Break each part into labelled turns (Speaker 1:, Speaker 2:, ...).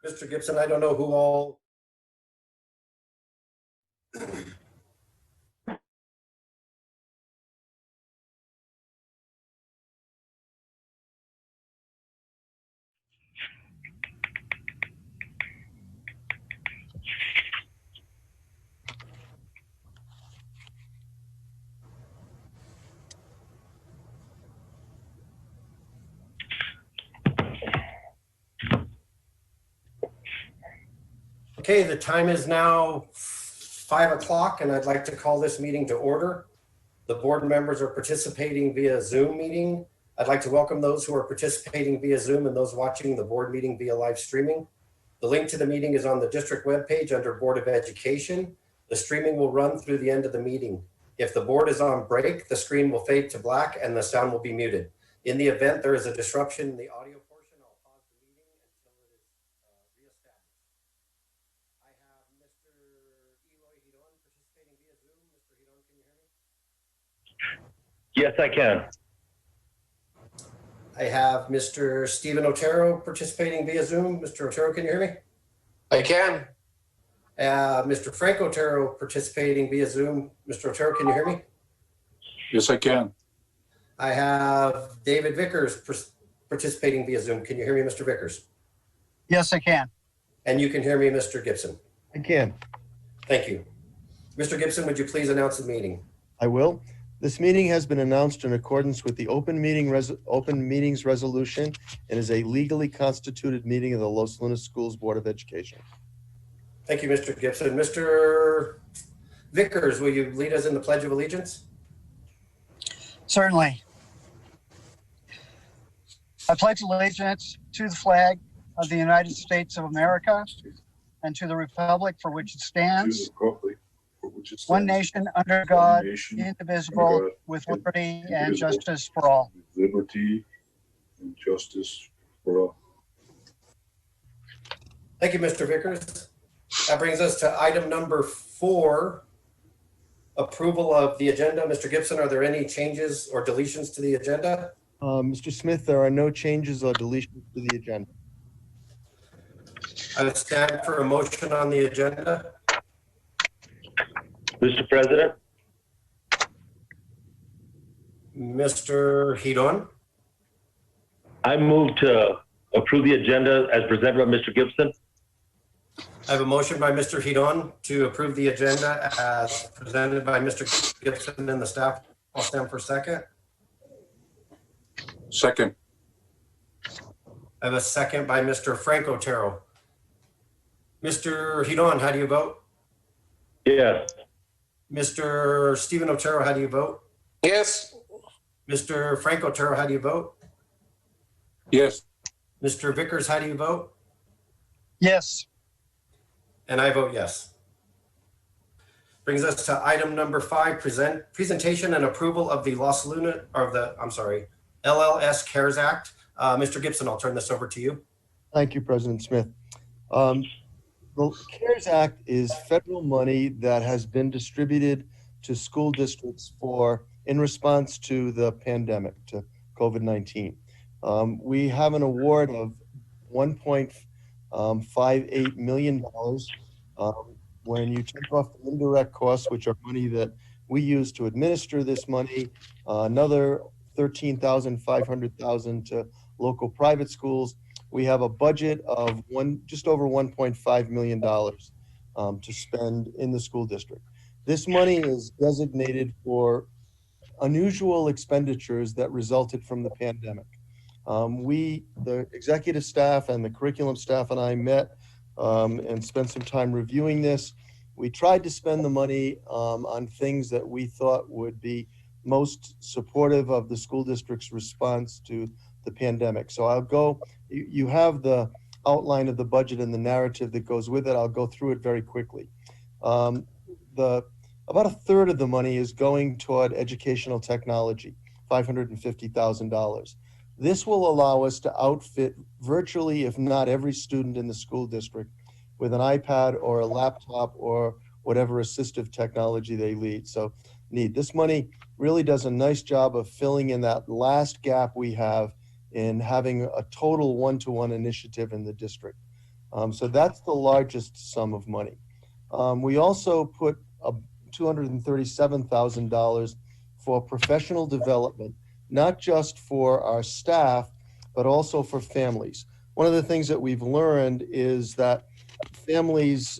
Speaker 1: Mr. Gibson, I don't know who all. Okay, the time is now 5 o'clock and I'd like to call this meeting to order. The board members are participating via Zoom meeting. I'd like to welcome those who are participating via Zoom and those watching the board meeting via live streaming. The link to the meeting is on the district webpage under Board of Education. The streaming will run through the end of the meeting. If the board is on break, the screen will fade to black and the sound will be muted. In the event there is a disruption in the audio portion, I'll pause the meeting until it is reestablished. I have Mr. Eloy Hidon participating via Zoom. Mr. Hidon, can you hear me?
Speaker 2: Yes, I can.
Speaker 1: I have Mr. Stephen Otero participating via Zoom. Mr. Otero, can you hear me?
Speaker 3: I can.
Speaker 1: Mr. Frank Otero participating via Zoom. Mr. Otero, can you hear me?
Speaker 4: Yes, I can.
Speaker 1: I have David Vickers participating via Zoom. Can you hear me, Mr. Vickers?
Speaker 5: Yes, I can.
Speaker 1: And you can hear me, Mr. Gibson.
Speaker 6: I can.
Speaker 1: Thank you. Mr. Gibson, would you please announce the meeting?
Speaker 6: I will. This meeting has been announced in accordance with the Open Meetings Resolution and is a legally constituted meeting of the Los Lunas Schools Board of Education.
Speaker 1: Thank you, Mr. Gibson. Mr. Vickers, will you lead us in the Pledge of Allegiance?
Speaker 5: Certainly. I pledge allegiance to the flag of the United States of America and to the republic for which it stands, one nation under God, indivisible, with liberty and justice for all.
Speaker 4: Liberty and justice for all.
Speaker 1: Thank you, Mr. Vickers. That brings us to item number 4, approval of the agenda. Mr. Gibson, are there any changes or deletions to the agenda?
Speaker 6: Mr. Smith, there are no changes or deletions to the agenda.
Speaker 1: I would stand for a motion on the agenda.
Speaker 2: Mr. President,
Speaker 1: Mr. Hidon,
Speaker 2: I move to approve the agenda as presented by Mr. Gibson.
Speaker 1: I have a motion by Mr. Hidon to approve the agenda as presented by Mr. Gibson and the staff. I'll stand for a second.
Speaker 4: Second.
Speaker 1: I have a second by Mr. Frank Otero. Mr. Hidon, how do you vote?
Speaker 2: Yes.
Speaker 1: Mr. Stephen Otero, how do you vote?
Speaker 3: Yes.
Speaker 1: Mr. Frank Otero, how do you vote?
Speaker 4: Yes.
Speaker 1: Mr. Vickers, how do you vote?
Speaker 5: Yes.
Speaker 1: And I vote yes. Brings us to item number 5, presentation and approval of the LLS CARES Act. Mr. Gibson, I'll turn this over to you.
Speaker 6: Thank you, President Smith. The CARES Act is federal money that has been distributed to school districts in response to the pandemic, to COVID-19. We have an award of $1.58 million. When you take off the indirect costs, which are money that we use to administer this money, another $13,500 to local private schools, we have a budget of just over $1.5 million to spend in the school district. This money is designated for unusual expenditures that resulted from the pandemic. The executive staff and the curriculum staff and I met and spent some time reviewing this. We tried to spend the money on things that we thought would be most supportive of the school district's response to the pandemic. So you have the outline of the budget and the narrative that goes with it. I'll go through it very quickly. About a third of the money is going toward educational technology, $550,000. This will allow us to outfit virtually, if not every student in the school district with an iPad or a laptop or whatever assistive technology they need. This money really does a nice job of filling in that last gap we have in having a total one-to-one initiative in the district. So that's the largest sum of money. We also put $237,000 for professional development, not just for our staff, but also for families. One of the things that we've learned is that families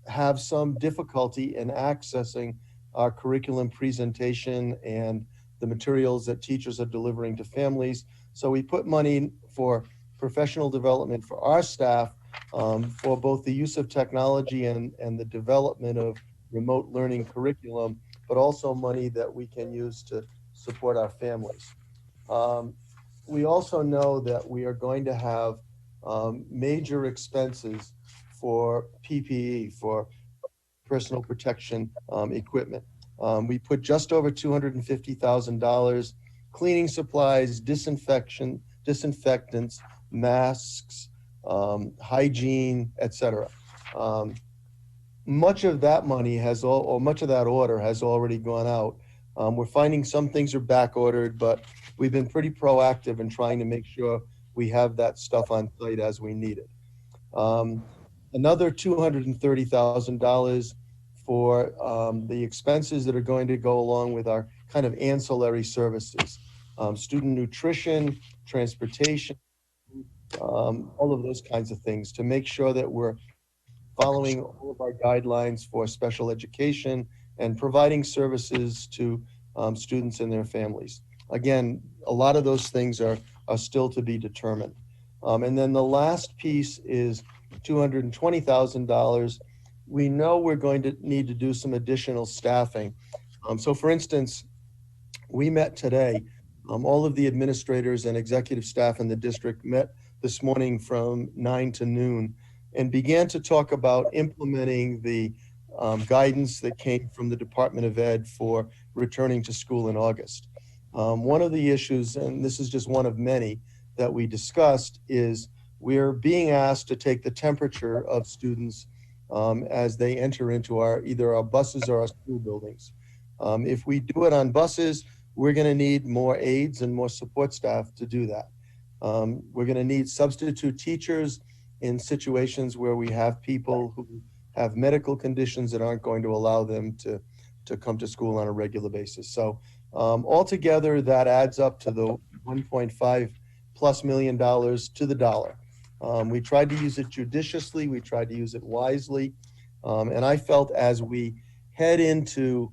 Speaker 6: have some difficulty in accessing our curriculum presentation and the materials that teachers are delivering to families. So we put money for professional development for our staff, for both the use of technology and the development of remote learning curriculum, but also money that we can use to support our families. We also know that we are going to have major expenses for PPE, for personal protection equipment. We put just over $250,000, cleaning supplies, disinfectants, masks, hygiene, etc. Much of that money much of that order has already gone out. We're finding some things are back ordered, but we've been pretty proactive in trying to make sure we have that stuff on site as we need it. Another $230,000 for the expenses that are going to go along with our kind of ancillary services, student nutrition, transportation, all of those kinds of things to make sure that we're following all of our guidelines for special education and providing services to students and their families. Again, a lot of those things are still to be determined. And then the last piece is $220,000. We know we're going to need to do some additional staffing. So for instance, we met today, all of the administrators and executive staff in the district met this morning from 9 to noon and began to talk about implementing the guidance that came from the Department of Ed for returning to school in August. One of the issues, and this is just one of many that we discussed, is we're being asked to take the temperature of students as they enter into either our buses or our school buildings. If we do it on buses, we're going to need more aides and more support staff to do that. We're going to need substitute teachers in situations where we have people who have medical conditions that aren't going to allow them to come to school on a regular basis. So altogether, that adds up to the $1.5+ million to the dollar. We tried to use it judiciously. We tried to use it wisely. And I felt as we head into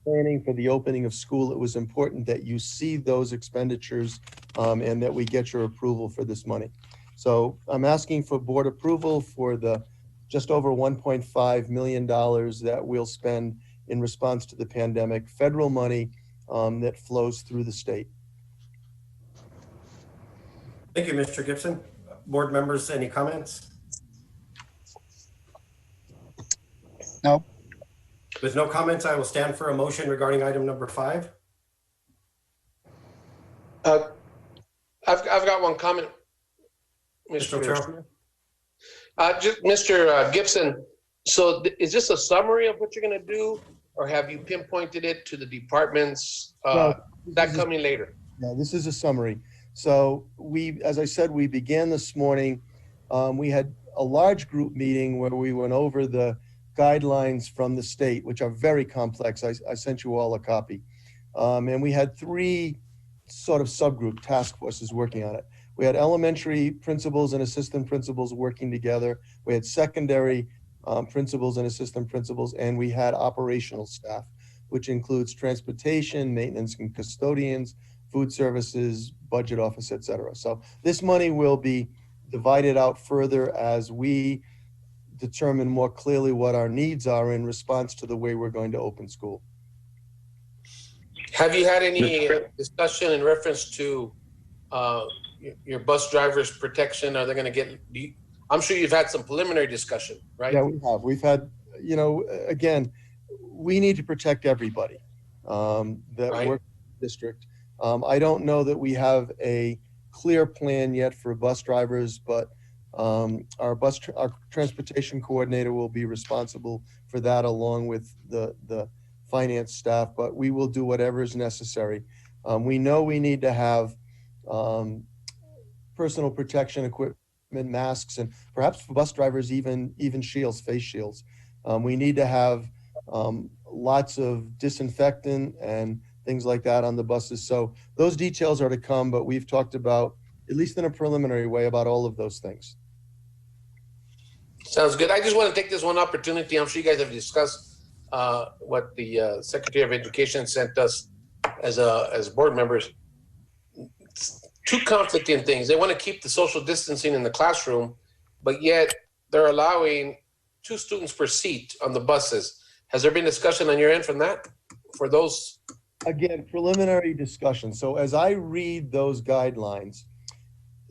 Speaker 6: planning for the opening of school, it was important that you see those expenditures and that we get your approval for this money. So I'm asking for board approval for the just over $1.5 million that we'll spend in response to the pandemic, federal money that flows through the state.
Speaker 1: Thank you, Mr. Gibson. Board members, any comments?
Speaker 5: No.
Speaker 1: With no comments, I will stand for a motion regarding item number 5.
Speaker 3: I've got one comment,
Speaker 1: Mr. Otero?
Speaker 3: Just Mr. Gibson, so is this a summary of what you're going to do, or have you pinpointed it to the departments? That coming later?
Speaker 6: Yeah, this is a summary. So as I said, we began this morning. We had a large group meeting where we went over the guidelines from the state, which are very complex. I sent you all a copy. And we had 3 sort of subgroup task forces working on it. We had elementary principals and assistant principals working together. We had secondary principals and assistant principals, and we had operational staff, which includes transportation, maintenance and custodians, food services, budget office, et cetera. So this money will be divided out further as we determine more clearly what our needs are in response to the way we're going to open school.
Speaker 3: Have you had any discussion in reference to your bus drivers' protection? Are they going to get, I'm sure you've had some preliminary discussion, right?
Speaker 6: Yeah, we have. We've had, again, we need to protect everybody that
Speaker 3: Right.
Speaker 6: works in the district. I don't know that we have a clear plan yet for bus drivers, but our transportation coordinator will be responsible for that along with the finance staff, but we will do whatever is necessary. We know we need to have personal protection equipment masks, and perhaps for bus drivers, even shields, face shields. We need to have lots of disinfectant and things like that on the buses. So those details are to come, but we've talked about, at least in a preliminary way, about all of those things.
Speaker 3: Sounds good. I just want to take this one opportunity. I'm sure you guys have discussed what the Secretary of Education sent us as board members. Two conflicting things. They want to keep the social distancing in the classroom, but yet they're allowing 2 students per seat on the buses. Has there been discussion on your end from that for those?
Speaker 6: Again, preliminary discussion. So as I read those guidelines,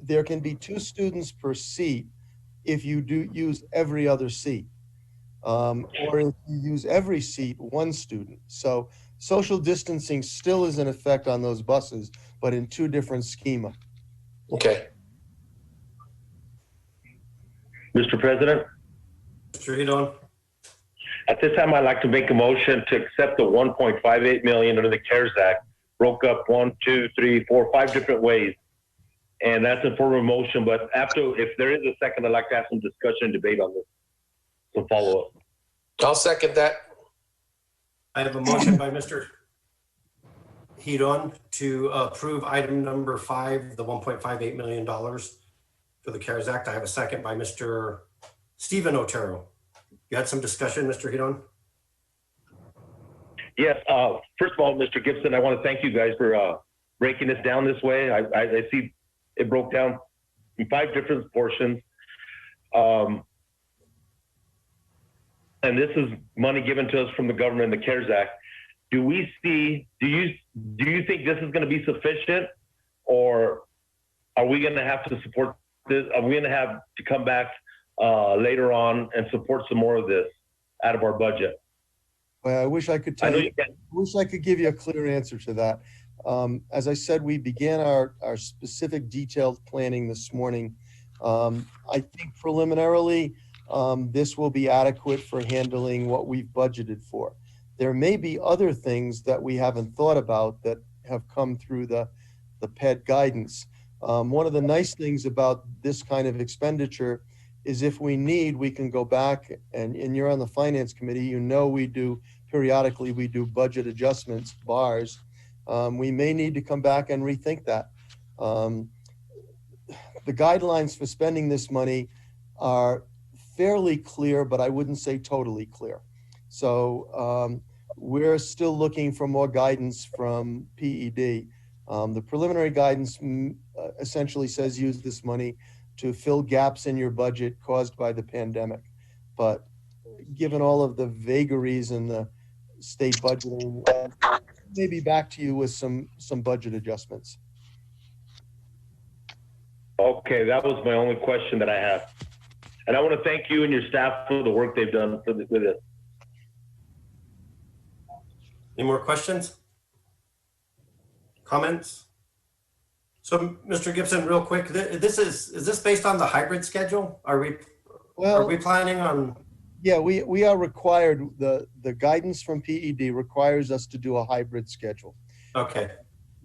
Speaker 6: there can be 2 students per seat if you do use every other seat. Or if you use every seat, 1 student. So social distancing still is in effect on those buses, but in 2 different schema.
Speaker 3: Okay.
Speaker 2: Mr. President,
Speaker 1: Mr. Hidon,
Speaker 2: at this time, I'd like to make a motion to accept the 1.58 million under the CARES Act, broke up 1, 2, 3, 4, 5 different ways. And that's a form of motion, but after, if there is a second, I'd like to have some discussion and debate on this. So follow up.
Speaker 3: I'll second that.
Speaker 1: I have a motion by Mr. Hidon to approve item number 5, the $1.58 million for the CARES Act. I have a second by Mr. Stephen Otero. You had some discussion, Mr. Hidon?
Speaker 2: Yes, first of all, Mr. Gibson, I want to thank you guys for breaking this down this way. I see it broke down in 5 different portions. And this is money given to us from the government, the CARES Act. Do you think this is going to be sufficient, or are we going to have to support this? Are we going to have to come back later on and support some more of this out of our budget?
Speaker 6: Well, I wish I could tell you, I wish I could give you a clear answer to that. As I said, we began our specific detailed planning this morning. I think preliminarily, this will be adequate for handling what we've budgeted for. There may be other things that we haven't thought about that have come through the PED guidance. One of the nice things about this kind of expenditure is if we need, we can go back, and you're on the finance committee, you know we do, periodically we do budget adjustments, bars. We may need to come back and rethink that. The guidelines for spending this money are fairly clear, but I wouldn't say totally clear. So we're still looking for more guidance from PED. The preliminary guidance essentially says use this money to fill gaps in your budget caused by the pandemic. But given all of the vagaries in the state budgeting, maybe back to you with some budget adjustments.
Speaker 2: Okay, that was my only question that I have. And I want to thank you and your staff for the work they've done with it.
Speaker 1: Any more questions? Comments? So, Mr. Gibson, real quick, is this based on the hybrid schedule? Are we planning on?
Speaker 6: Yeah, we are required, the guidance from PED requires us to do a hybrid schedule.
Speaker 1: Okay.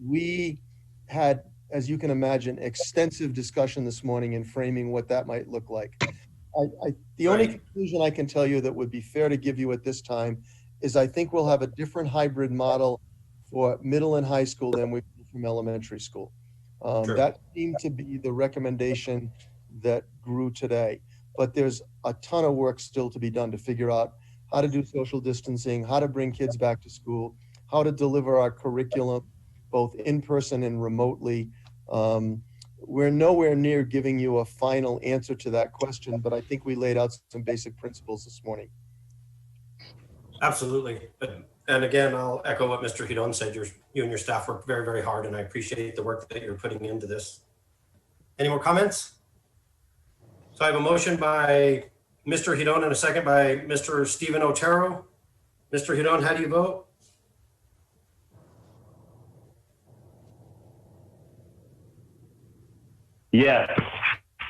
Speaker 6: We had, as you can imagine, extensive discussion this morning in framing what that might look like. The only conclusion I can tell you that would be fair to give you at this time is I think we'll have a different hybrid model for middle and high school than we do from elementary school.
Speaker 1: Sure.
Speaker 6: That seemed to be the recommendation that grew today. But there's a ton of work still to be done to figure out how to do social distancing, how to bring kids back to school, how to deliver our curriculum, both in person and remotely. We're nowhere near giving you a final answer to that question, but I think we laid out some basic principles this morning.
Speaker 1: Absolutely. And again, I'll echo what Mr. Hidon said. You and your staff work very, very hard, and I appreciate the work that you're putting into this. Any more comments? So I have a motion by Mr. Hidon and a second by Mr. Stephen Otero. Mr. Hidon, how do you vote?
Speaker 2: Yes.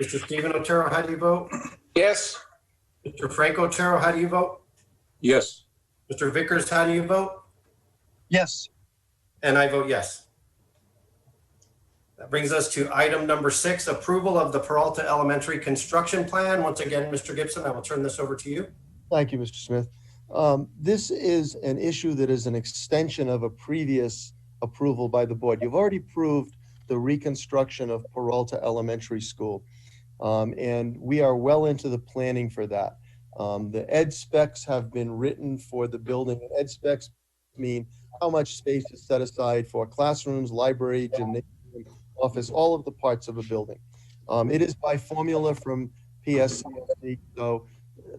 Speaker 1: Mr. Stephen Otero, how do you vote?
Speaker 3: Yes.
Speaker 1: Mr. Frank Otero, how do you vote?
Speaker 4: Yes.
Speaker 1: Mr. Vickers, how do you vote?
Speaker 5: Yes.
Speaker 1: And I vote yes. That brings us to item number 6, approval of the Peralta Elementary construction plan. Once again, Mr. Gibson, I will turn this over to you.
Speaker 6: Thank you, Mr. Smith. This is an issue that is an extension of a previous approval by the board. You've already approved the reconstruction of Peralta Elementary School, and we are well into the planning for that. The ed specs have been written for the building. Ed specs mean how much space is set aside for classrooms, library, gymnasium, office, all of the parts of a building. It is by formula from PSCLC, so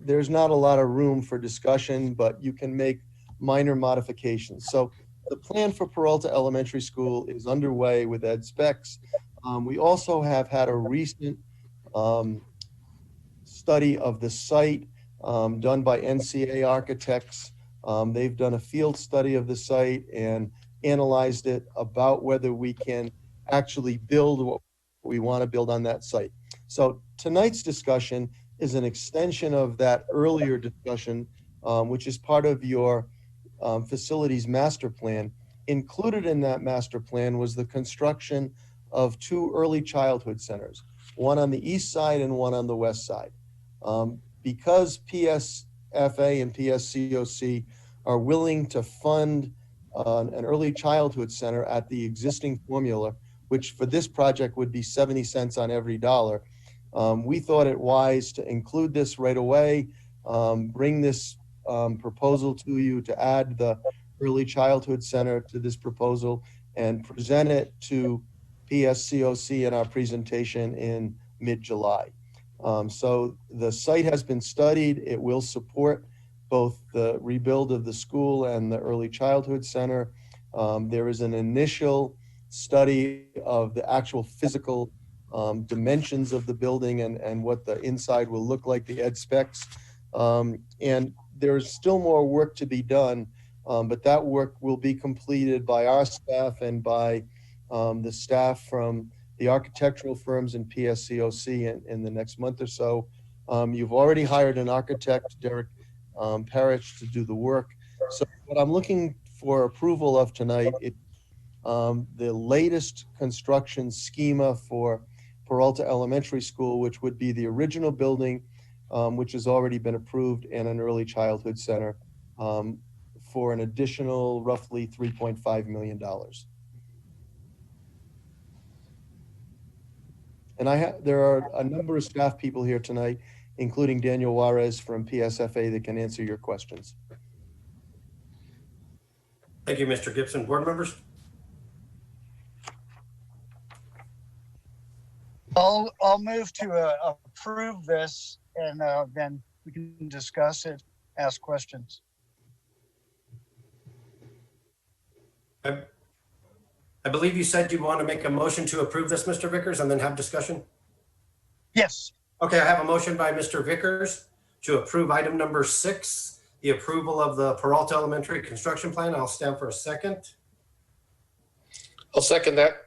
Speaker 6: there's not a lot of room for discussion, but you can make minor modifications. So the plan for Peralta Elementary School is underway with ed specs. We also have had a recent study of the site done by NCA Architects. They've done a field study of the site and analyzed it about whether we can actually build what we want to build on that site. So tonight's discussion is an extension of that earlier discussion, which is part of your facilities master plan. Included in that master plan was the construction of 2 early childhood centers, one on the east side and one on the west side. Because PSFA and PSCOC are willing to fund an early childhood center at the existing formula, which for this project would be 70 cents on every dollar, we thought it wise to include this right away, bring this proposal to you to add the early childhood center to this proposal and present it to PSCOC in our presentation in mid-July. So the site has been studied. It will support both the rebuild of the school and the early childhood center. There is an initial study of the actual physical dimensions of the building and what the inside will look like, the ed specs. And there's still more work to be done, but that work will be completed by our staff and by the staff from the architectural firms in PSCOC in the next month or so. You've already hired an architect, Derek Parrish, to do the work. So what I'm looking for approval of tonight is the latest construction schema for Peralta Elementary School, which would be the original building, which has already been approved, and an early childhood center for an additional roughly $3.5 million. And there are a number of staff people here tonight, including Daniel Juarez from PSFA, that can answer your questions.
Speaker 1: Thank you, Mr. Gibson. Board members?
Speaker 5: I'll move to approve this, and then we can discuss it, ask questions.
Speaker 1: I believe you said you want to make a motion to approve this, Mr. Vickers, and then have discussion?
Speaker 5: Yes.
Speaker 1: Okay, I have a motion by Mr. Vickers to approve item number 6, the approval of the Peralta Elementary construction plan. I'll stand for a second.
Speaker 3: I'll second that.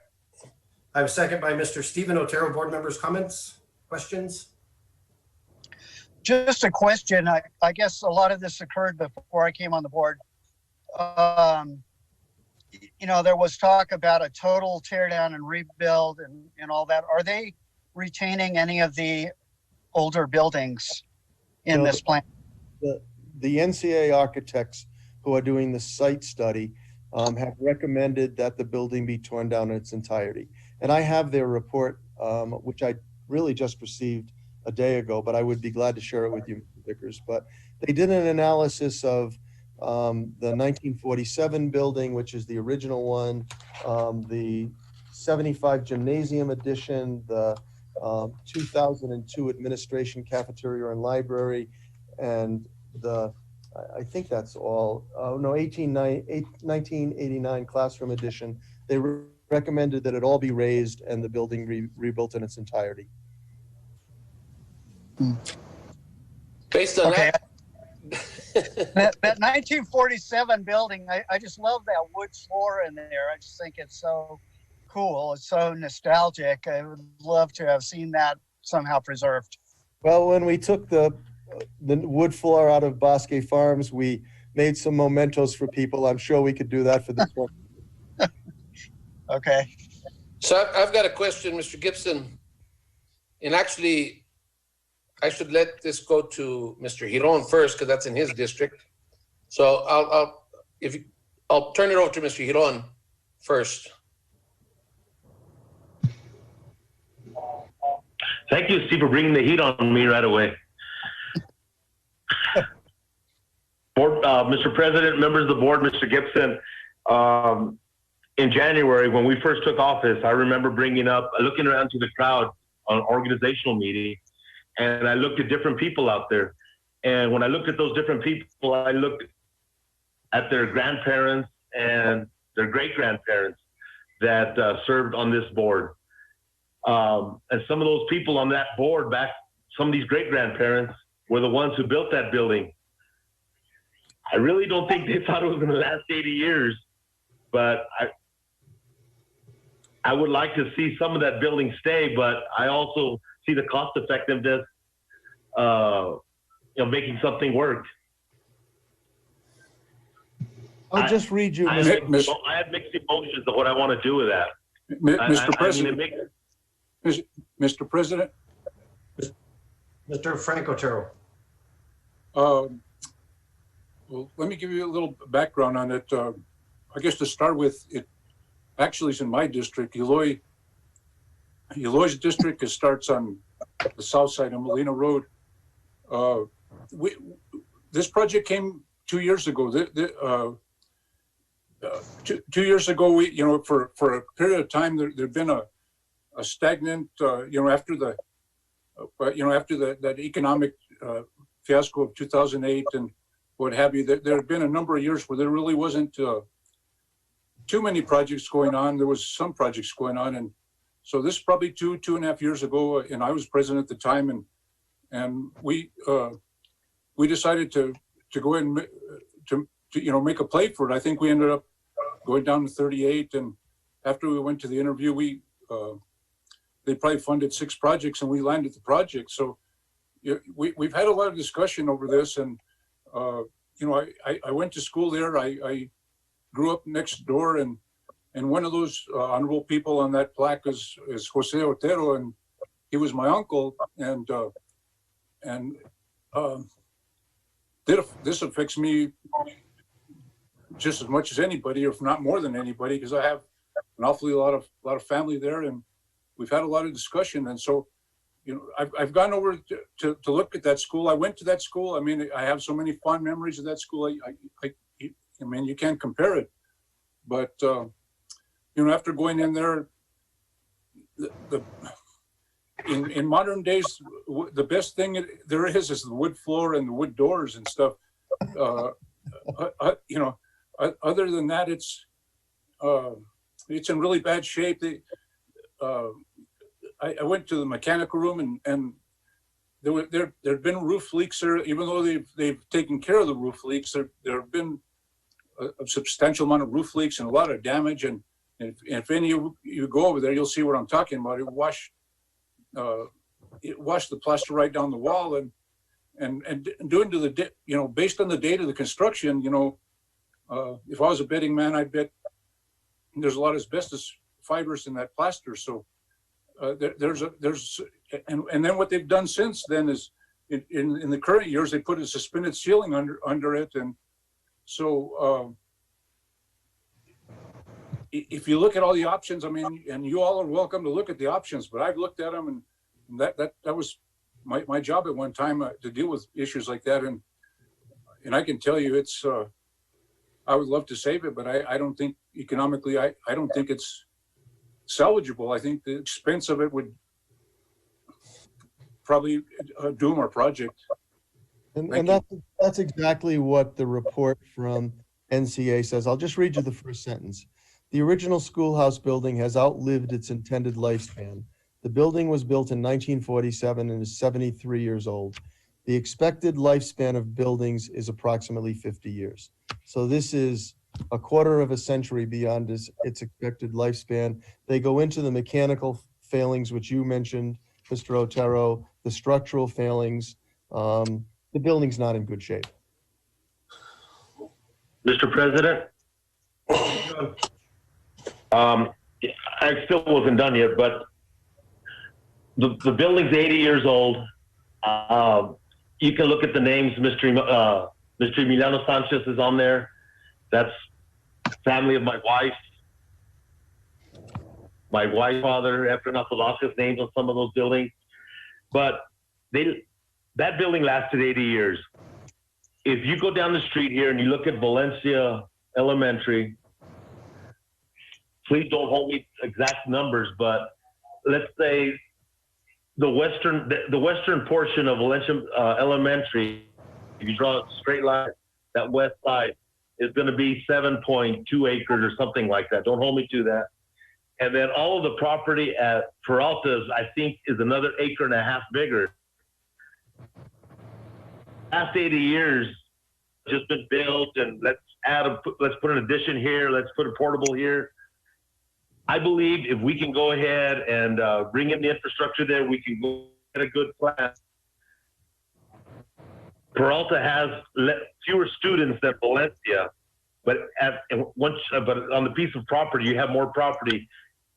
Speaker 1: I have a second by Mr. Stephen Otero. Board members, comments, questions?
Speaker 5: Just a question. I guess a lot of this occurred before I came on the board. You know, there was talk about a total tear down and rebuild and all that. Are they retaining any of the older buildings in this plan?
Speaker 6: The NCA architects who are doing the site study have recommended that the building be torn down in its entirety. And I have their report, which I really just received a day ago, but I would be glad to share it with you, Mr. Vickers. But they did an analysis of the 1947 building, which is the original one, the 75 gymnasium edition, the 2002 administration cafeteria and library, and the, I think that's all, 1989 classroom edition. They recommended that it all be raised and the building rebuilt in its entirety.
Speaker 3: Based on
Speaker 5: Okay.
Speaker 3: that,
Speaker 5: That 1947 building, I just love that wood floor in there. I just think it's so cool. It's so nostalgic. I would love to have seen that somehow preserved.
Speaker 6: Well, when we took the wood floor out of Bosque Farms, we made some mementos for people. I'm sure we could do that for this one.
Speaker 5: Okay.
Speaker 3: So I've got a question, Mr. Gibson. And actually, I should let this go to Mr. Giron first because that's in his district. So I'll turn it over to Mr. Giron first.
Speaker 2: Thank you, Steve, for bringing the heat on me right away. Board, Mr. President, members of the board, Mr. Gibson, in January, when we first took office, I remember looking around to the crowd on an organizational meeting, and I looked at different people out there. And when I looked at those different people, I looked at their grandparents and their great-grandparents that served on this board. And some of those people on that board some of these great-grandparents were the ones who built that building. I really don't think they thought it was going to last 80 years, but I would like to see some of that building stay, but I also see the cost effectiveness making something work.
Speaker 6: I'll just read you.
Speaker 2: I have mixed emotions of what I want to do with that.
Speaker 4: Mr. President,
Speaker 7: Mr. President,
Speaker 1: Mr. Frank Otero.
Speaker 7: well, let me give you a little background on it. I guess to start with, it actually is in my district. Eloy's district. It starts on the south side of Molina Road. This project came 2 years ago. 2 years ago, we, for a period of time, there'd been a stagnant, after that economic fiasco of 2008 and what have you. There had been a number of years where there really wasn't too many projects going on. There was some projects going on, and so this is probably 2.5 years ago, and I was president at the time, and we decided to go ahead and to make a play for it. I think we ended up going down to 38, and after we went to the interview, they probably funded 6 projects, and we landed the project. So we've had a lot of discussion over this, and I went to school there. I grew up next door, and one of those honorable people on that plaque is Jose Otero, and he was my uncle, and this affects me just as much as anybody, if not more than anybody, because I have an awfully lot of family there, and we've had a lot of discussion. And so, I've gone over to look at that school. I went to that school. I mean, I have so many fond memories of that school. I mean, you can't compare it. But after going in there, in modern days, the best thing there is the wood floor and the wood doors and stuff. Other than that, it's in really bad shape. I went to the mechanical room, and there'd been roof leaks there. Even though they've taken care of the roof leaks, there have been a substantial amount of roof leaks and a lot of damage. And if any of you go over there, you'll see what I'm talking about. It washed the plaster right down the wall, and doing to the based on the date of the construction, if I was a betting man, I'd bet there's a lot of asbestos fibers in that plaster. So and then what they've done since then is in the current years, they put a suspended ceiling under it. And so if you look at all the options, I mean, and you all are welcome to look at the options, but I've looked at them, and that was my job at one time, to deal with issues like that. And I can tell you, it's I would love to save it, but I don't think economically, I don't think it's salvageable. I think the expense of it would probably doom our project.
Speaker 6: And that's exactly what the report from NCA says. I'll just read you the first sentence. The original schoolhouse building has outlived its intended lifespan. The building was built in 1947 and is 73 years old. The expected lifespan of buildings is approximately 50 years. So this is a quarter of a century beyond its expected lifespan. They go into the mechanical failings, which you mentioned, Mr. Otero, the structural failings. The building's not in good shape.
Speaker 2: Mr. President, I still wasn't done yet, but the building's 80 years old. You can look at the names. Mr. Emiliano Sanchez is on there. That's family of my wife. My wife's father, after Velasquez, names on some of those buildings. But that building lasted 80 years. If you go down the street here and you look at Valencia Elementary, please don't hold me to exact numbers, but let's say the western portion of Valencia Elementary, if you draw a straight line, that west side is going to be 7.2 acres or something like that. Don't hold me to that. And then all of the property at Peralta's, I think, is another 1.5 acres bigger. Last 80 years, just been built, and let's put an addition here, let's put a portable here. I believe if we can go ahead and bring in the infrastructure there, we can go get a good plan. Peralta has fewer students than Valencia, but on the piece of property, you have more property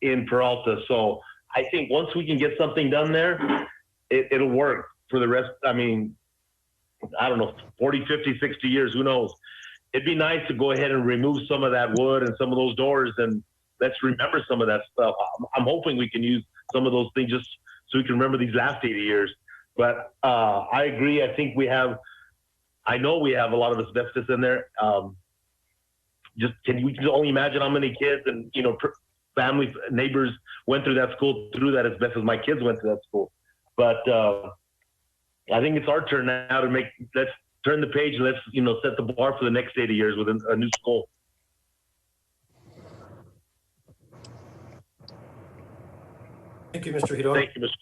Speaker 2: in Peralta. So I think once we can get something done there, it'll work for the rest. I mean, I don't know, 40, 50, 60 years, who knows? It'd be nice to go ahead and remove some of that wood and some of those doors, and let's remember some of that stuff. I'm hoping we can use some of those things just so we can remember these last 80 years. But I agree. I think I know we have a lot of asbestos in there. We can only imagine how many kids and, family, neighbors went through that school through that asbestos. My kids went to that school. But I think it's our turn now to let's turn the page and let's, set the bar for the next 80 years with a new school.
Speaker 1: Thank you, Mr. Hidoi.
Speaker 2: Thank you, Mr.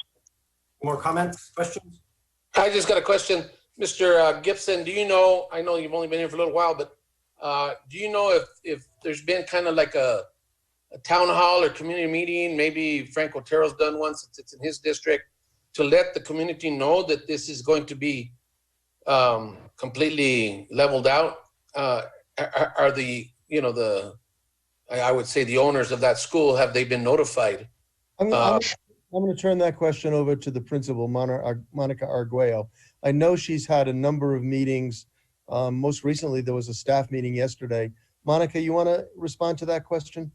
Speaker 1: More comments, questions?
Speaker 3: I just got a question. Mr. Gibson, do you know, I know you've only been here for a little while, but do you know if there's been kind of like a town hall or community meeting, maybe Frank Otero's done one since it's in his district, to let the community know that this is going to be completely leveled out? Are I would say the owners of that school, have they been notified?
Speaker 6: I'm going to turn that question over to the principal, Monica Arguello. I know she's had a number of meetings. Most recently, there was a staff meeting yesterday. Monica, you want to respond to that question?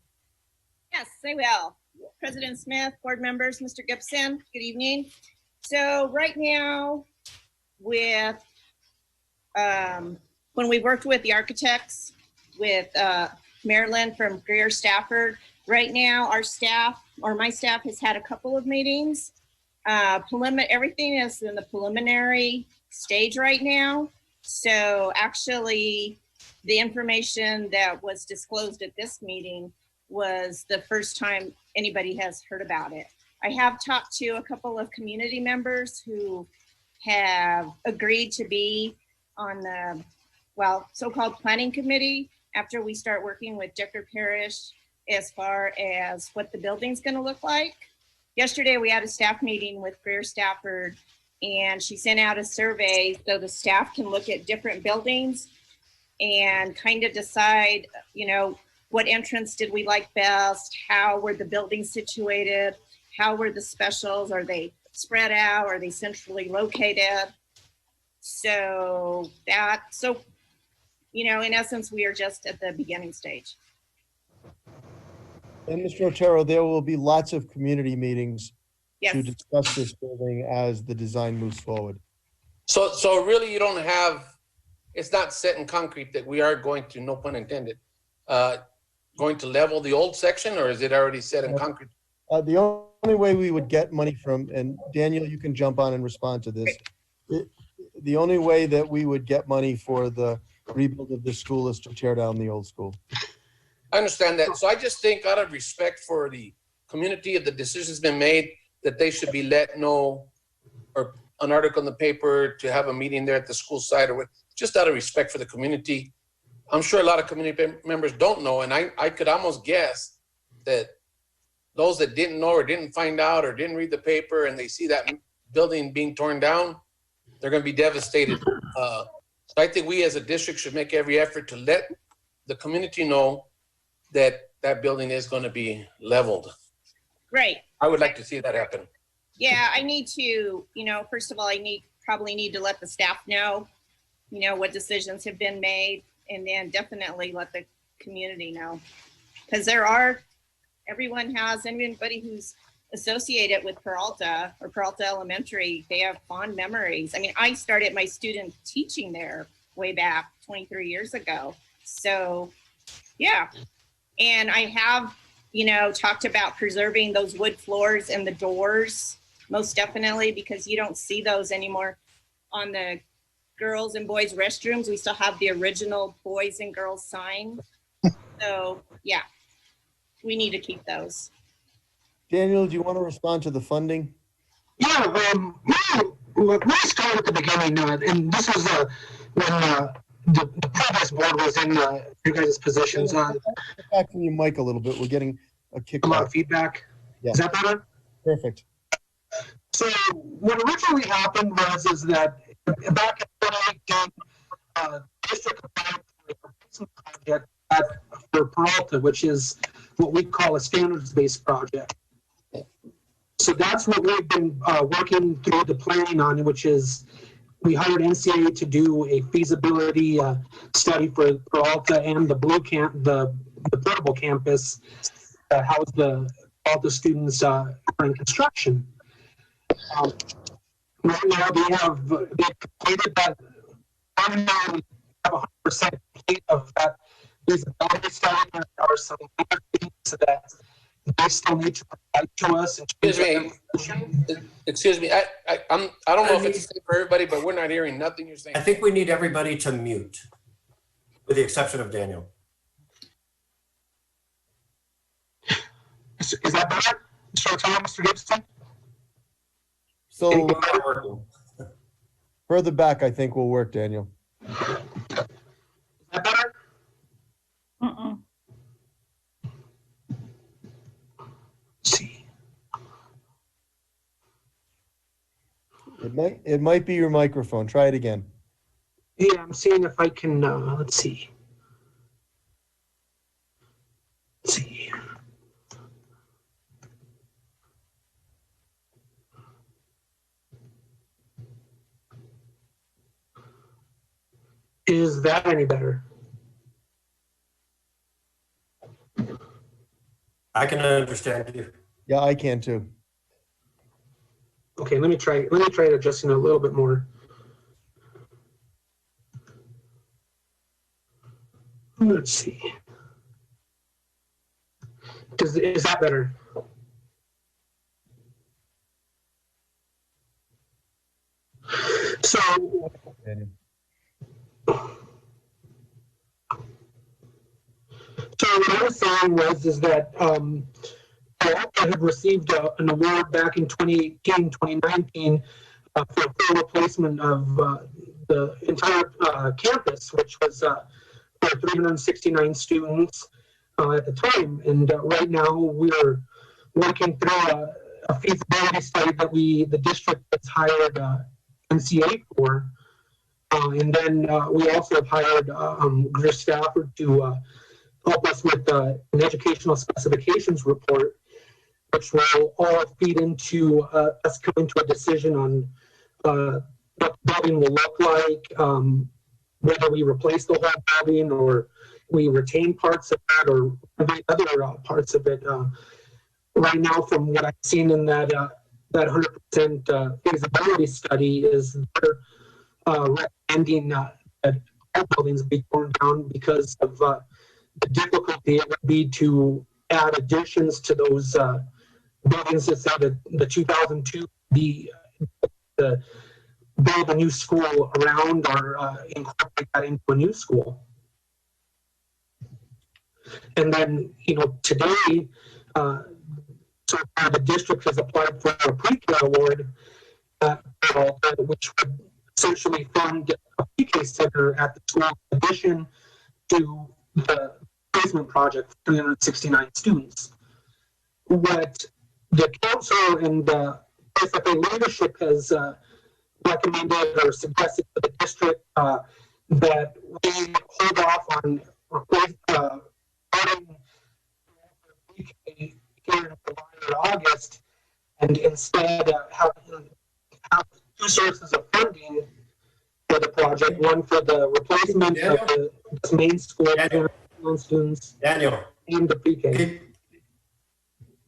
Speaker 8: Yes, I will. President Smith, board members, Mr. Gibson, good evening. So right now, with when we worked with the architects, with Marilyn from Greer Stafford, right now our staff, or my staff, has had a couple of meetings. Everything is in the preliminary stage right now. So actually, the information that was disclosed at this meeting was the first time anybody has heard about it. I have talked to a couple of community members who have agreed to be on the, so-called planning committee after we start working with Decker Parish as far as what the building's going to look like. Yesterday, we had a staff meeting with Greer Stafford, and she sent out a survey so the staff can look at different buildings and kind of decide, what entrance did we like best? How were the buildings situated? How were the specials? Are they spread out? Are they centrally located? So in essence, we are just at the beginning stage.
Speaker 6: And Mr. Otero, there will be lots of community meetings
Speaker 8: Yes.
Speaker 6: to discuss this building as the design moves forward.
Speaker 3: So really you don't have, it's not set in concrete that we are going to, no pun intended, going to level the old section, or is it already set in concrete?
Speaker 6: The only way we would get money from, and Daniel, you can jump on and respond to this. The only way that we would get money for the rebuild of this school is to tear down the old school.
Speaker 3: I understand that. So I just think out of respect for the community, if the decision's been made, that they should be let know, or an article in the paper to have a meeting there at the school site, or just out of respect for the community. I'm sure a lot of community members don't know, and I could almost guess that those that didn't know or didn't find out or didn't read the paper and they see that building being torn down, they're going to be devastated. So I think we as a district should make every effort to let the community know that that building is going to be leveled.
Speaker 8: Great.
Speaker 3: I would like to see that happen.
Speaker 8: Yeah, I need to, first of all, probably need to let the staff know, what decisions have been made, and then definitely let the community know. Because anybody who's associated with Peralta or Peralta Elementary, they have fond memories. I mean, I started my student teaching there way back 23 years ago. So, yeah. And I have, talked about preserving those wood floors and the doors, most definitely, because you don't see those anymore on the girls and boys restrooms. We still have the original boys and girls sign. So, yeah, we need to keep those.
Speaker 6: Daniel, do you want to respond to the funding?
Speaker 9: Yeah, let's start at the beginning, and this was when the previous board was in your guys' positions.
Speaker 6: Get back to your mic a little bit. We're getting a
Speaker 9: A lot
Speaker 6: kickback.
Speaker 9: of feedback.
Speaker 6: Yeah.
Speaker 9: Is that better?
Speaker 6: Perfect.
Speaker 9: So what originally happened is that back in 2018, district applied for a replacement project for Peralta, which is what we call a standards-based project. So that's what we've been working through the planning on, which is we hired NCAA to do a feasibility study for Peralta and the the portable campus that house the Peralta students in construction. Right now they've completed that. Right now we have 100% complete of that feasibility study. There are some other things that they still need to provide to us.
Speaker 3: Excuse me. I don't know if it's the same for everybody, but we're not hearing nothing you're saying.
Speaker 1: I think we need everybody to mute, with the exception of Daniel.
Speaker 9: Is that better? Mr. Gibson?
Speaker 6: So
Speaker 1: Not working.
Speaker 6: further back, I think will work, Daniel.
Speaker 9: Is that better? Let's see.
Speaker 6: It might be your microphone. Try it again.
Speaker 9: Yeah, I'm seeing if I can, let's see. Let's see. Is that any better?
Speaker 1: I can understand you.
Speaker 6: Yeah, I can too.
Speaker 9: Okay, let me try adjusting a little bit more. Let's see. Is that better? So
Speaker 6: Daniel.
Speaker 9: So what I was saying is that I had received an award back in 2018, 2019 for full replacement of the entire campus, which was for 369 students at the time. And right now we're working through a feasibility study that the district has hired NCA for. And then we also have hired Greer Stafford to help us with an educational specifications report, which will all feed into us coming to a decision on what the building will look like, whether we replace the whole building or we retain parts of that or other parts of it. Right now, from what I've seen in that 100% feasibility study, is they're recommending that all buildings be torn down because of the difficulty it would be to add additions to those buildings that said the 2002 the build a new school around or incorporate that into a new school. And then, today, so the district has applied for a pre-K award, which would essentially fund a pre-K center at the school in addition to the placement project for 369 students. What the council and the SFA leadership has recommended or suggested to the district that we hold off on adding here in July or August, and instead have two sources of funding for the project, one for the replacement of the main school students
Speaker 1: Daniel,
Speaker 9: and the pre-K.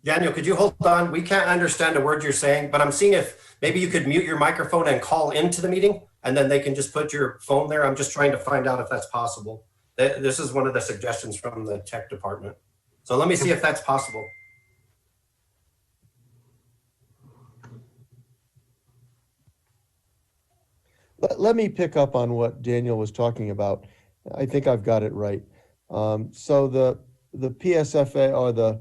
Speaker 1: Daniel, could you hold on? We can't understand a word you're saying, but I'm seeing if maybe you could mute your microphone and call into the meeting, and then they can just put your phone there. I'm just trying to find out if that's possible. This is one of the suggestions from the tech department. So let me see if that's possible.
Speaker 6: Let me pick up on what Daniel was talking about. I think I've got it right. So the PSFA, or the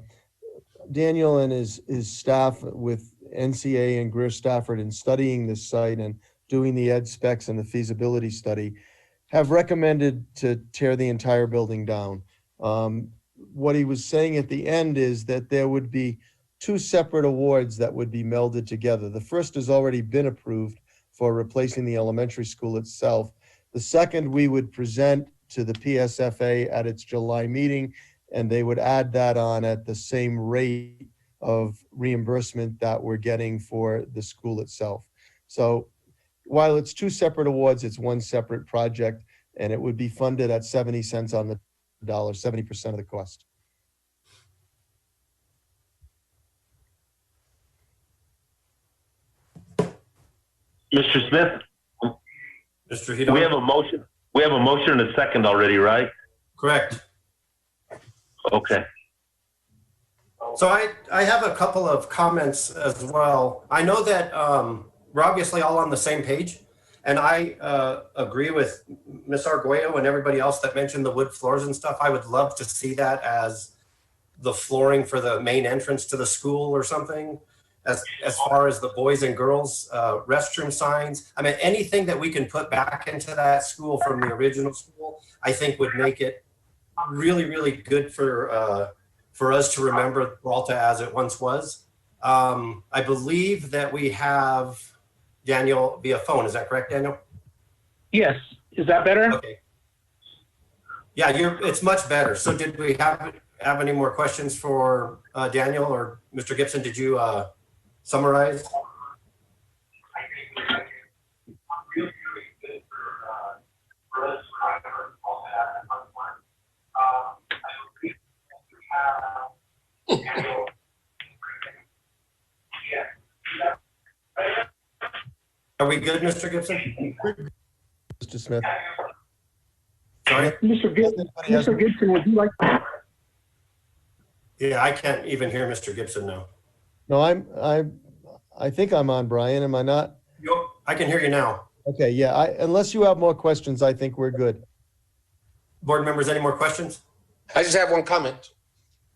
Speaker 6: Daniel and his staff with NCA and Greer Stafford in studying this site and doing the ed specs and the feasibility study, have recommended to tear the entire building down. What he was saying at the end is that there would be two separate awards that would be melded together. The first has already been approved for replacing the elementary school itself. The second we would present to the PSFA at its July meeting, and they would add that on at the same rate of reimbursement that we're getting for the school itself. So while it's two separate awards, it's one separate project, and it would be funded at 70 cents on the dollar, 70% of the cost.
Speaker 2: Mr. Smith,
Speaker 1: Mr. Hidon?
Speaker 2: we have a motion. We have a motion and a second already, right?
Speaker 1: Correct.
Speaker 2: Okay.
Speaker 1: So I have a couple of comments as well. I know that we're obviously all on the same page, and I agree with Ms. Arguello and everybody else that mentioned the wood floors and stuff. I would love to see that as the flooring for the main entrance to the school or something. As far as the boys and girls restroom signs, I mean, anything that we can put back into that school from the original school, I think would make it really, really good for us to remember Peralta as it once was. I believe that we have Daniel via phone. Is that correct, Daniel?
Speaker 10: Yes. Is that better?
Speaker 1: Okay. Yeah, it's much better. So did we have any more questions for Daniel or Mr. Gibson? Did you summarize? Are we good, Mr. Gibson?
Speaker 6: Mr. Smith.
Speaker 1: Sorry?
Speaker 10: Mr. Gibson, would you like to?
Speaker 1: Yeah, I can't even hear Mr. Gibson now.
Speaker 6: No, I think I'm on, Brian. Am I not?
Speaker 1: I can hear you now.
Speaker 6: Okay, yeah. Unless you have more questions, I think we're good.
Speaker 1: Board members, any more questions?
Speaker 3: I just have one comment.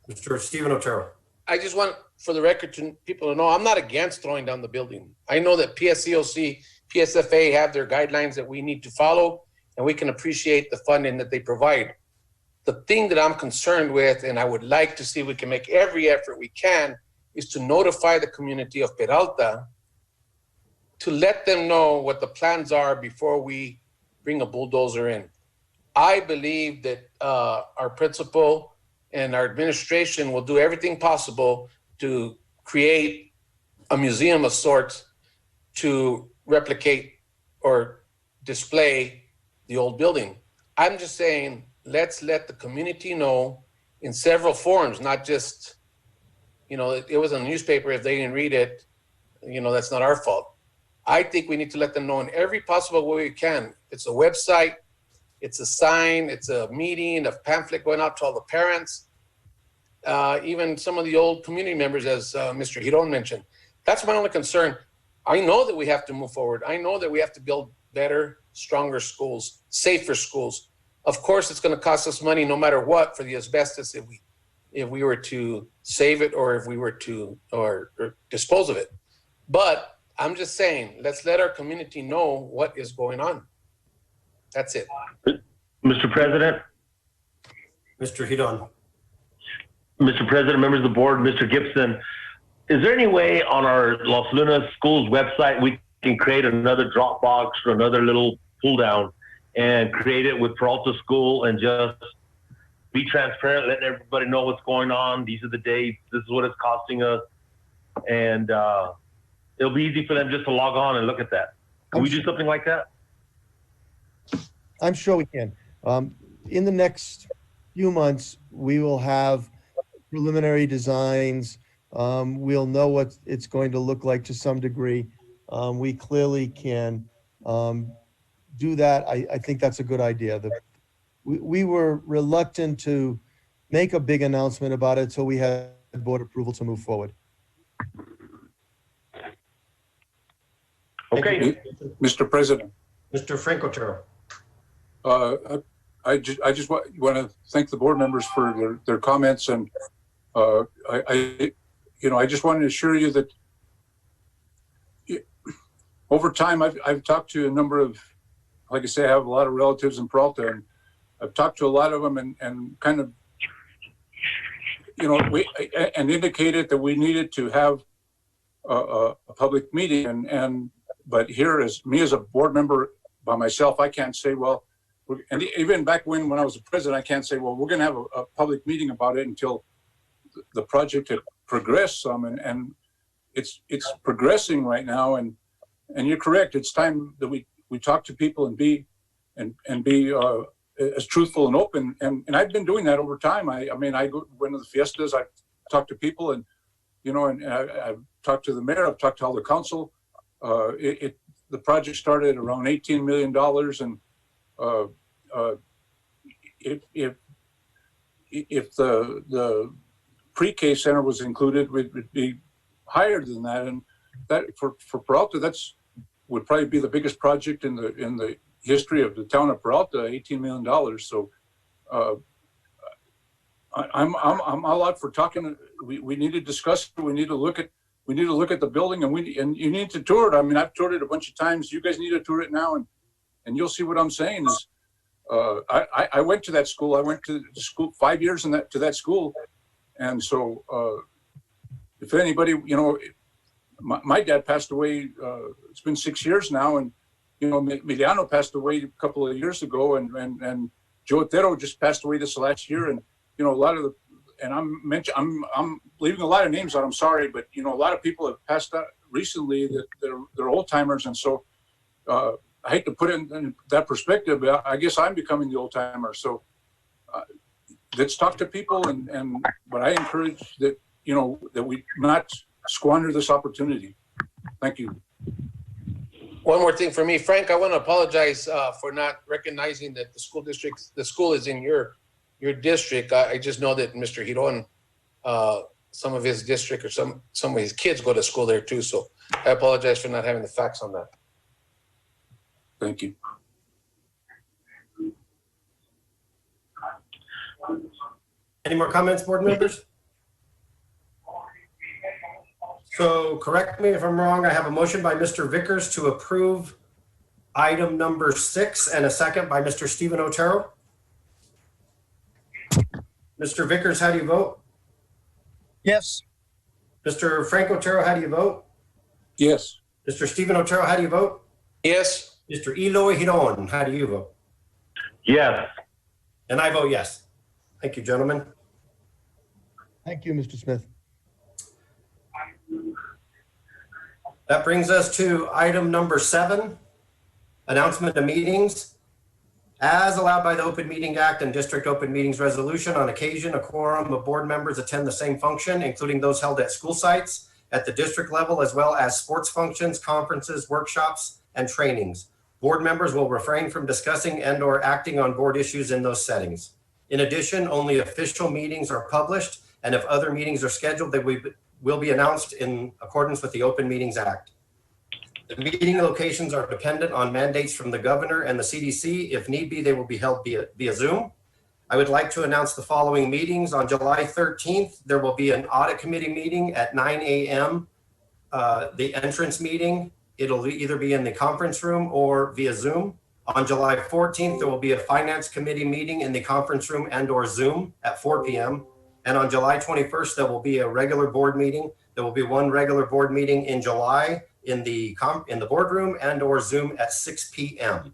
Speaker 1: Mr. Stephen Otero.
Speaker 3: I just want, for the record, people to know, I'm not against throwing down the building. I know that PSCOC, PSFA have their guidelines that we need to follow, and we can appreciate the funding that they provide. The thing that I'm concerned with, and I would like to see if we can make every effort we can, is to notify the community of Peralta to let them know what the plans are before we bring a bulldozer in. I believe that our principal and our administration will do everything possible to create a museum of sorts to replicate or display the old building. I'm just saying, let's let the community know in several forums, not just, it was in the newspaper. If they didn't read it, that's not our fault. I think we need to let them know in every possible way we can. It's a website, it's a sign, it's a meeting, a pamphlet going out to all the parents, even some of the old community members, as Mr. Hidon mentioned. That's my only concern. I know that we have to move forward. I know that we have to build better, stronger schools, safer schools. Of course, it's going to cost us money no matter what for the asbestos if we were to save it or if we were to or dispose of it. But I'm just saying, let's let our community know what is going on. That's it.
Speaker 2: Mr. President,
Speaker 1: Mr. Hidon.
Speaker 2: Mr. President, members of the board, Mr. Gibson, is there any way on our Los Lunas Schools website we can create another Dropbox or another little pull down and create it with Peralta School and just be transparent, letting everybody know what's going on. These are the dates. This is what it's costing us. And it'll be easy for them just to log on and look at that. Can we do something like that?
Speaker 6: I'm sure we can. In the next few months, we will have preliminary designs. We'll know what it's going to look like to some degree. We clearly can do that. I think that's a good idea. We were reluctant to make a big announcement about it until we had board approval to move forward.
Speaker 2: Okay.
Speaker 7: Mr. President,
Speaker 1: Mr. Frank Otero.
Speaker 7: I just want to thank the board members for their comments, and I just wanted to assure you that over time I've talked to a number of, like I say, I have a lot of relatives in Peralta, and I've talked to a lot of them and kind of, and indicated that we needed to have a public meeting, but here as me as a board member by myself, I can't say, well, and even back when I was the president, I can't say, well, we're going to have a public meeting about it until the project had progressed some, and it's progressing right now, and you're correct. It's time that we talk to people and be as truthful and open, and I've been doing that over time. I went to the fiestas, I talked to people, and I've talked to the mayor, I've talked to all the council. The project started around $18 million, and if the pre-K center was included, it would be higher than that. And that for Peralta, would probably be the biggest project in the history of the town of Peralta, $18 million. So I'm all out for talking. We need to discuss it. We need to look at the building, and you need to tour it. I mean, I've toured it a bunch of times. You guys need to tour it now, and you'll see what I'm saying is, I went to that school. I went to the school 5 years to that school. And so, if anybody, my dad passed away, it's been 6 years now. And, Emiliano passed away a couple of years ago, and Joe Otero just passed away this last year. And, a lot of and I'm leaving a lot of names out, I'm sorry, but, a lot of people have passed out recently that they're old timers. And so, I hate to put it in that perspective, but I guess I'm becoming the old timer. So let's talk to people, but I encourage that, that we not squander this opportunity. Thank you.
Speaker 3: One more thing for me, Frank, I want to apologize for not recognizing that the school is in your district. I just know that Mr. Giron, some of his district or some of his kids go to school there too. So I apologize for not having the facts on that.
Speaker 7: Thank you.
Speaker 1: Any more comments, board members? So correct me if I'm wrong. I have a motion by Mr. Vickers to approve item number 6 and a second by Mr. Stephen Otero. Mr. Vickers, how do you vote?
Speaker 5: Yes.
Speaker 1: Mr. Frank Otero, how do you vote?
Speaker 7: Yes.
Speaker 1: Mr. Stephen Otero, how do you vote?
Speaker 3: Yes.
Speaker 1: Mr. Eloy Giron, how do you vote?
Speaker 2: Yes.
Speaker 1: And I vote yes. Thank you, gentlemen.
Speaker 6: Thank you, Mr. Smith.
Speaker 1: That brings us to item number 7, announcement of meetings. As allowed by the Open Meeting Act and District Open Meetings Resolution, on occasion, a quorum of board members attend the same function, including those held at school sites, at the district level, as well as sports functions, conferences, workshops, and trainings. Board members will refrain from discussing and/or acting on board issues in those settings. In addition, only official meetings are published, and if other meetings are scheduled, they will be announced in accordance with the Open Meetings Act. The meeting locations are dependent on mandates from the governor and the CDC. If need be, they will be held via Zoom. I would like to announce the following meetings. On July 13th, there will be an audit committee meeting at 9 a.m. The entrance meeting, it'll either be in the conference room or via Zoom. On July 14th, there will be a finance committee meeting in the conference room and/or Zoom at 4 p.m. And on July 21st, there will be a regular board meeting. There will be one regular board meeting in July in the boardroom and/or Zoom at 6 p.m.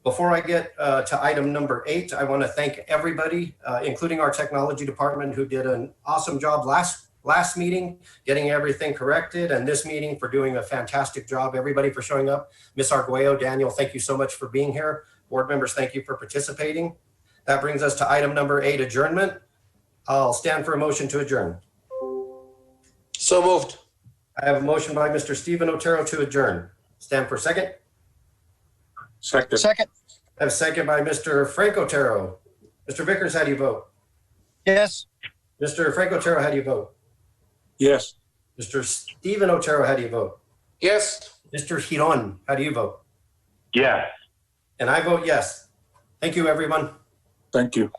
Speaker 1: Before I get to item number 8, I want to thank everybody, including our technology department, who did an awesome job last meeting, getting everything corrected, and this meeting for doing a fantastic job. Everybody for showing up. Ms. Arguello, Daniel, thank you so much for being here. Board members, thank you for participating. That brings us to item number 8, adjournment. I'll stand for a motion to adjourn.
Speaker 3: So moved.
Speaker 1: I have a motion by Mr. Stephen Otero to adjourn. Stand for second.
Speaker 7: Second.
Speaker 5: Second,
Speaker 1: I have a second by Mr. Frank Otero. Mr. Vickers, how do you vote?
Speaker 5: yes.
Speaker 1: Mr. Frank Otero, how do you vote?
Speaker 7: Yes.
Speaker 1: Mr. Stephen Otero, how do you vote?
Speaker 3: Yes.
Speaker 1: Mr. Giron, how do you vote?
Speaker 2: Yes.
Speaker 1: And I vote yes. Thank you, everyone.
Speaker 7: Thank you.